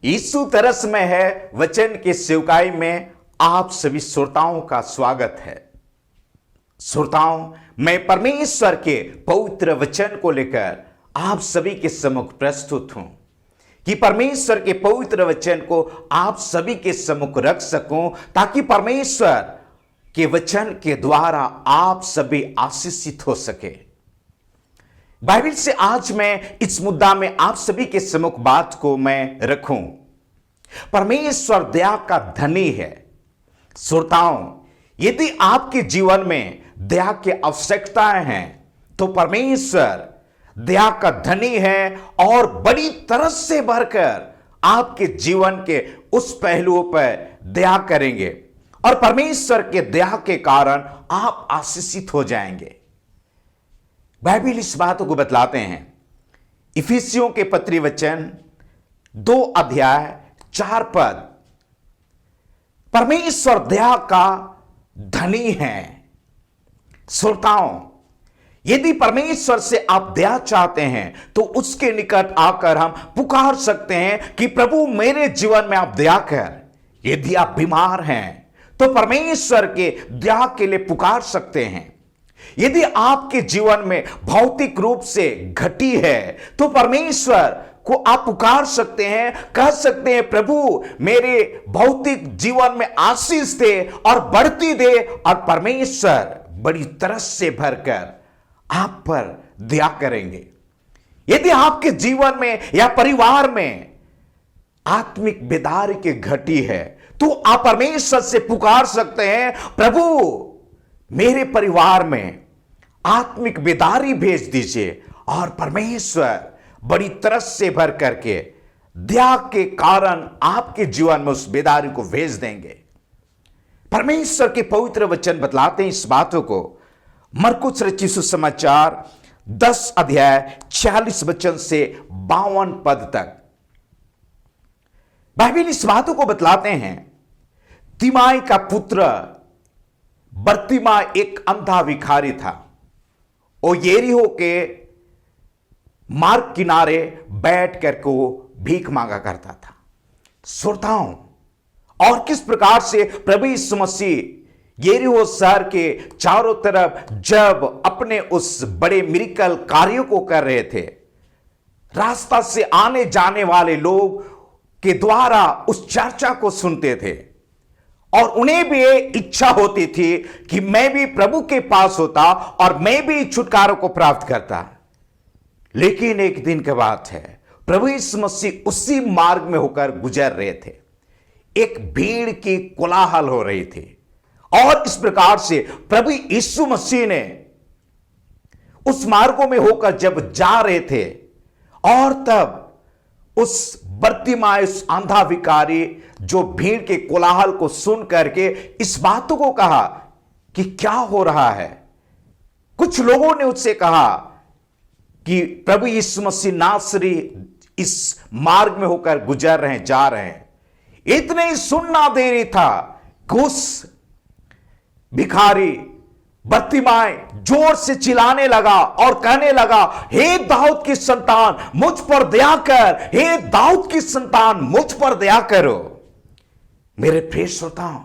यीशु तरस में है वचन की सेवकाई में आप सभी श्रोताओं का स्वागत है। श्रोताओं, मैं परमेश्वर के पवित्र वचन को लेकर आप सभी के सम्मुख प्रस्तुत हूं कि परमेश्वर के पवित्र वचन को आप सभी के सम्मुख रख सकूं, ताकि परमेश्वर के वचन के द्वारा आप सभी आशीषित हो सके। बाइबल से आज मैं इस मुद्दा में आप सभी के सम्मुख बात को मैं रखूं। परमेश्वर दया का धनी है। श्रोताओं, यदि आपके जीवन में दया की आवश्यकताएं हैं तो परमेश्वर दया का धनी है और बड़ी तरह से भरकर आपके जीवन के उस पहलुओं पर दया करेंगे और परमेश्वर के दया के कारण आप आशीषित हो जाएंगे। बाइबल इस बातों को बतलाते हैं। इफिसियों के पत्री वचन 2 अध्याय 4 पद, परमेश्वर दया का धनी है। श्रोताओं, यदि परमेश्वर से आप दया चाहते हैं तो उसके निकट आकर हम पुकार सकते हैं कि प्रभु मेरे जीवन में आप दया कर। यदि आप बीमार हैं तो परमेश्वर के दया के लिए पुकार सकते हैं। यदि आपके जीवन में भौतिक रूप से घटी है तो परमेश्वर को आप पुकार सकते हैं, कह सकते हैं प्रभु मेरे भौतिक जीवन में आशीष दे और बढ़ती दे, और परमेश्वर बड़ी तरस से भरकर आप पर दया करेंगे। यदि आपके जीवन में या परिवार में आत्मिक बेदारी की घटी है तो आप परमेश्वर से पुकार सकते हैं, प्रभु मेरे परिवार में आत्मिक बेदारी भेज दीजिए, और परमेश्वर बड़ी तरस से भर करके दया के कारण आपके जीवन में उस बेदारी को भेज देंगे। परमेश्वर के पवित्र वचन बतलाते हैं इस बातों को। मरकुस रचित सुसमाचार 10 अध्याय 46 वचन से 52 पद तक बाइबल इस बातों को बतलाते हैं। तिमाई का पुत्र बर्तिमा एक अंधा भिखारी था। वो यरीहो के मार्ग किनारे बैठ कर को भीख मांगा करता था। श्रोताओं, और किस प्रकार से प्रभु यीशु मसीह यरीहो शहर के चारों तरफ जब अपने उस बड़े मिरेकल कार्यों को कर रहे थे, रास्ता से आने जाने वाले लोग के द्वारा उस चर्चा को सुनते थे और उन्हें भी इच्छा होती थी कि मैं भी प्रभु के पास होता और मैं भी छुटकारों को प्राप्त करता। लेकिन एक दिन की बात है, प्रभु यीशु मसीह उसी मार्ग में होकर गुजर रहे थे। एक भीड़ की कोलाहल हो रही थी और इस प्रकार से प्रभु यीशु मसीह ने उस मार्गों में होकर जब जा रहे थे, और तब उस बर्तिमाई उस अंधा भिखारी जो भीड़ के कोलाहल को सुन करके इस बातों को कहा कि क्या हो रहा है। कुछ लोगों ने उससे कहा कि प्रभु यीशु मसीह नासरी इस मार्ग में होकर गुजर रहे हैं, जा रहे हैं। इतने ही सुनना दे रही था कि उस भिखारी बर्तिमाई जोर से चिल्लाने लगा और कहने लगा, हे दाऊद की संतान मुझ पर दया कर, हे दाऊद की संतान मुझ पर दया करो। मेरे प्रिय श्रोताओं,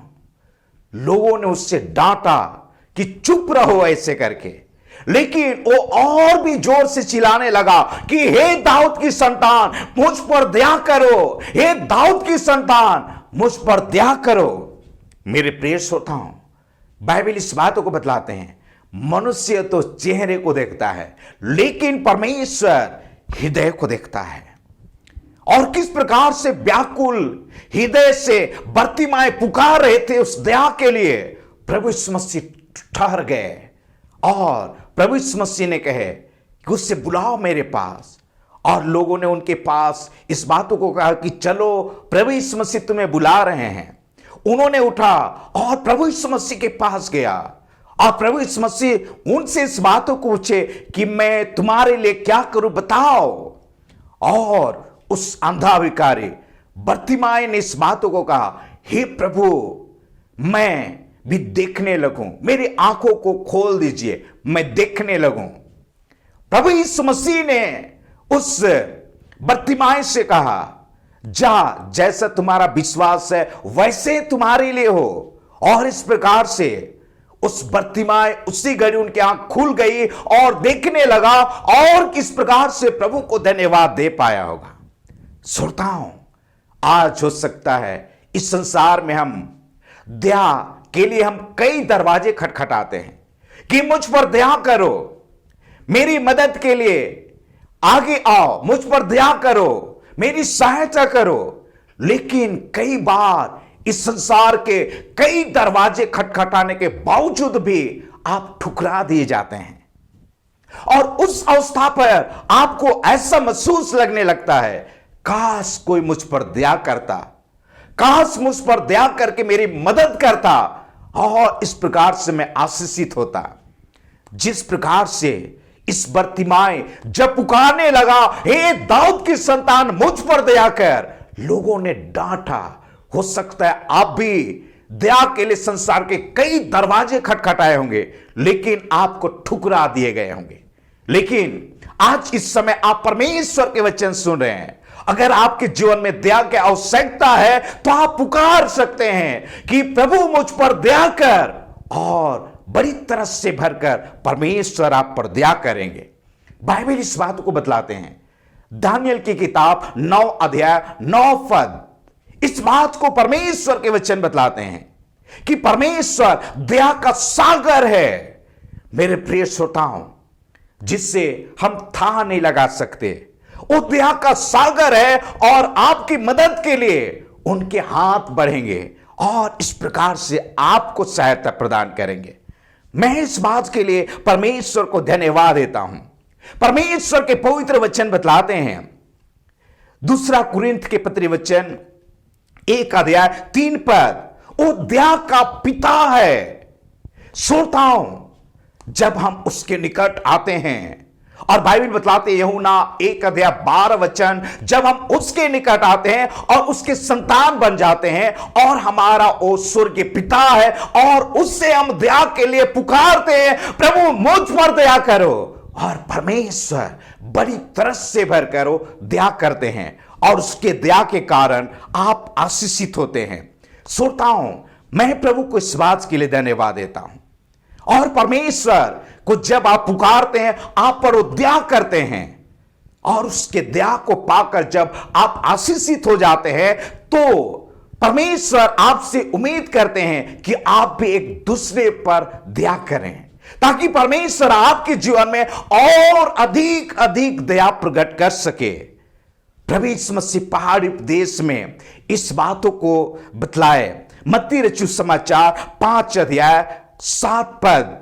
लोगों ने उससे डांटा कि चुप रहो ऐसे करके, लेकिन वो और भी जोर से चिल्लाने लगा कि हे दाऊद की संतान मुझ पर दया करो, हे दाऊद की संतान मुझ पर दया करो। मेरे प्रिय श्रोताओं, बाइबल इस बातों को बतलाते हैं, मनुष्य तो चेहरे को देखता है लेकिन परमेश्वर हृदय को देखता है। और किस प्रकार से व्याकुल हृदय से बर्तिमाई पुकार रहे थे उस दया के लिए, प्रभु यीशु मसीह ठहर गए और प्रभु यीशु मसीह ने कहे कि उससे बुलाओ मेरे पास। और लोगों ने उनके पास इस बातों को कहा कि चलो प्रभु यीशु मसीह तुम्हें बुला रहे हैं। उन्होंने उठा और प्रभु यीशु मसीह के पास गया और प्रभु यीशु मसीह उनसे इस बातों को पूछे कि मैं तुम्हारे लिए क्या करूं, बताओ। और उस अंधा भिखारी बर्तिमाई ने इस बातों को कहा, हे प्रभु मैं भी देखने लगूं, मेरी आंखों को खोल दीजिए, मैं देखने लगूं। प्रभु यीशु मसीह ने उस बर्तिमाई से कहा, जा, जैसा तुम्हारा विश्वास है वैसे तुम्हारे लिए हो। और इस प्रकार से उस बर्तिमाई उसी घड़ी उनकी आंख खुल गई और देखने लगा, और किस प्रकार से प्रभु को धन्यवाद दे पाया होगा। श्रोताओं, आज हो सकता है इस संसार में हम दया के लिए हम कई दरवाजे खटखटाते हैं कि मुझ पर दया करो, मेरी मदद के लिए आगे आओ, मुझ पर दया करो, मेरी सहायता करो। लेकिन कई बार इस संसार के कई दरवाजे खटखटाने के बावजूद भी आप ठुकरा दिए जाते हैं, और उस अवस्था पर आपको ऐसा महसूस लगने लगता है, काश कोई मुझ पर दया करता, काश मुझ पर दया करके मेरी मदद करता, और इस प्रकार से मैं आशीषित होता। जिस प्रकार से इस बर्तिमाई जब पुकारने लगा, हे दाऊद की संतान मुझ पर दया कर, लोगों ने डांटा। हो सकता है आप भी दया के लिए संसार के कई दरवाजे खटखटाए होंगे, लेकिन आपको ठुकरा दिए गए होंगे। लेकिन आज इस समय आप परमेश्वर के वचन सुन रहे हैं। अगर आपके जीवन में दया की आवश्यकता है तो आप पुकार सकते हैं कि प्रभु मुझ पर दया कर, और बड़ी तरस से भरकर परमेश्वर आप पर दया करेंगे। बाइबल इस बात को बतलाते हैं, दानियल की किताब 9 अध्याय 9 पद इस बात को परमेश्वर के वचन बतलाते हैं कि परमेश्वर दया का सागर है। मेरे प्रिय श्रोताओं, जिससे हम था नहीं लगा सकते, वो दया का सागर है, और आपकी मदद के लिए उनके हाथ बढ़ेंगे और इस प्रकार से आपको सहायता प्रदान करेंगे। मैं इस बात के लिए परमेश्वर को धन्यवाद देता हूं। परमेश्वर के पवित्र वचन बतलाते हैं, दूसरा कुरिन्थ के पत्री वचन 1 अध्याय 3 पद, वो दया का पिता है। श्रोताओं, जब हम उसके निकट आते हैं, और बाइबल बतलाते यूहन्ना 1 अध्याय 12 वचन, जब हम उसके निकट आते हैं और उसके संतान बन जाते हैं, और हमारा वो स्वर्गीय पिता है, और उससे हम दया के लिए पुकारते हैं, प्रभु मुझ पर दया करो, और परमेश्वर बड़ी तरस से भरकर वो दया करते हैं, और उसके दया के कारण आप आशीषित होते हैं। श्रोताओं, मैं प्रभु को इस बात के लिए धन्यवाद देता हूं। और परमेश्वर को जब आप पुकारते हैं, आप पर वो दया करते हैं, और उसके दया को पाकर जब आप आशीषित हो जाते हैं, तो परमेश्वर आपसे उम्मीद करते हैं कि आप भी एक दूसरे पर दया करें, ताकि परमेश्वर आपके जीवन में और अधिक अधिक दया प्रकट कर सके। प्रभु यीशु मसीह पहाड़ी देश में इस बातों को बतलाए। मत्ती रचित समाचार 5 अध्याय 7 पद,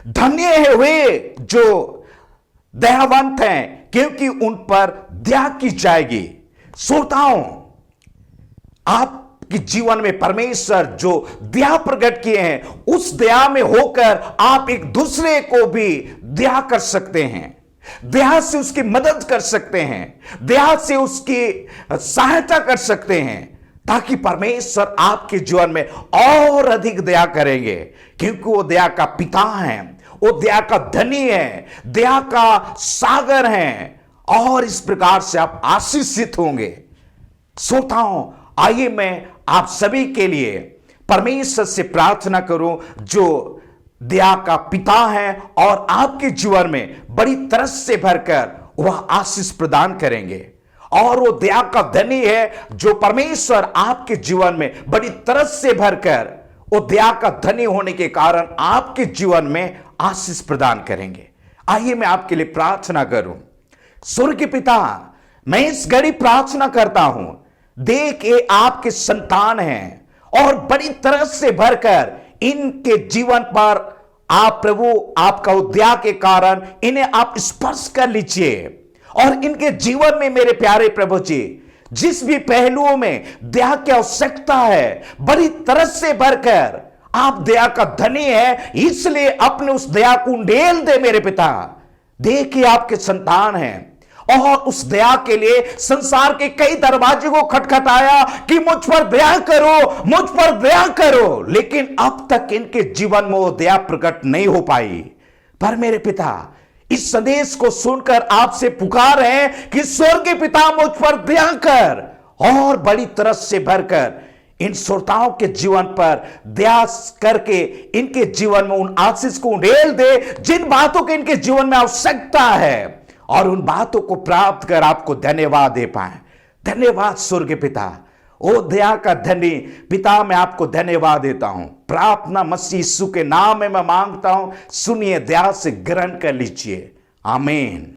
धन्य है वे जो दयावंत हैं, क्योंकि उन पर दया की जाएगी। श्रोताओं, आपके जीवन में परमेश्वर जो दया प्रकट किए हैं, उस दया में होकर आप एक दूसरे को भी दया कर सकते हैं, दया से उसकी मदद कर सकते हैं, दया से उसकी सहायता कर सकते हैं, ताकि परमेश्वर आपके जीवन में और अधिक दया करेंगे, क्योंकि वो दया का पिता है, वो दया का धनी है, दया का सागर है, और इस प्रकार से आप आशीषित होंगे। श्रोताओं, आइए मैं आप सभी के लिए परमेश्वर से प्रार्थना करूं, जो दया का पिता है, और आपके जीवन में बड़ी तरस से भरकर वह आशीष प्रदान करेंगे। और वो दया का धनी है, जो परमेश्वर आपके जीवन में बड़ी तरस से भरकर वो दया का धनी होने के कारण आपके जीवन में आशीष प्रदान करेंगे। आइए मैं आपके लिए प्रार्थना करूं। स्वर्गीय पिता, मैं इस घड़ी प्रार्थना करता हूं, देख ये आपके संतान हैं, और बड़ी तरस से भरकर इनके जीवन पर आप प्रभु आपका दया के कारण इन्हें आप स्पर्श कर लीजिए, और इनके जीवन में मेरे प्यारे प्रभु जी, जिस भी पहलुओं में दया की आवश्यकता है, बड़ी तरस से भरकर आप दया का धनी है, इसलिए अपने उस दया को उंडेल दे मेरे पिता। देखिए आपके संतान हैं, और उस दया के लिए संसार के कई दरवाजे को खटखटाया कि मुझ पर दया करो, मुझ पर दया करो, लेकिन अब तक इनके जीवन में वो दया प्रकट नहीं हो पाई। पर मेरे पिता, इस संदेश को सुनकर आपसे पुकार है कि स्वर्गीय पिता मुझ पर दया कर, और बड़ी तरस से भरकर इन श्रोताओं के जीवन पर दया करके इनके जीवन में उन आशीष को उड़ेल दे जिन बातों की इनके जीवन में आवश्यकता है, और उन बातों को प्राप्त कर आपको धन्यवाद दे पाए। धन्यवाद स्वर्गीय पिता, ओ दया का धनी पिता, मैं आपको धन्यवाद देता हूं। प्रार्थना मसीह यीशु के नाम में मैं मांगता हूं, सुनिए, दया से ग्रहण कर लीजिए। आमीन।